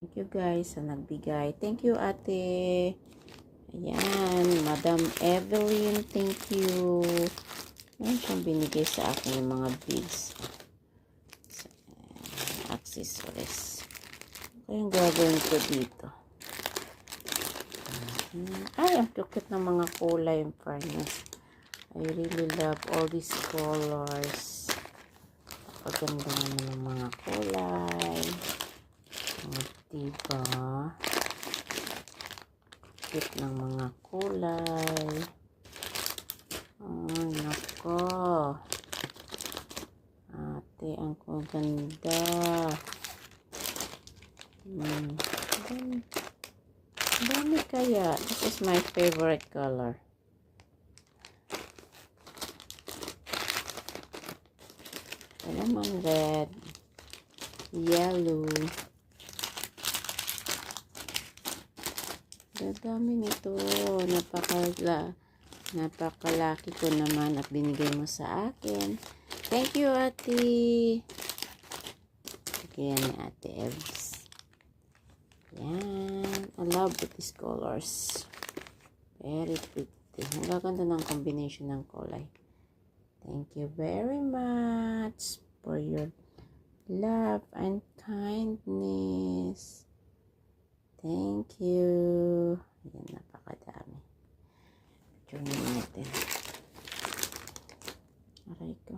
Thank you guys sa nagbigay. Thank you ate. Ayan, Madam Evelyn, thank you. Ayan siyang binigay sa akin yung mga beads. Accessories. Kayang gagawin ko dito. Ay, ang cute ng mga kulay in fairness. I really love all these colors. Paganda naman ng mga kulay. Diba? Cute ng mga kulay. Oh, nako. Ate, ang ganda. Dami kaya. This is my favorite color. Ito naman red. Yellow. Dami nito. Napakalaki ko naman at binigay mo sa akin. Thank you, ate. Kaya ni ate Evs. Yan. I love these colors. Very pretty. Ang gaganda ng combination ng kulay. Thank you very much for your love and kindness. Thank you. Ayan, napakadami. Picture natin. Aray ko.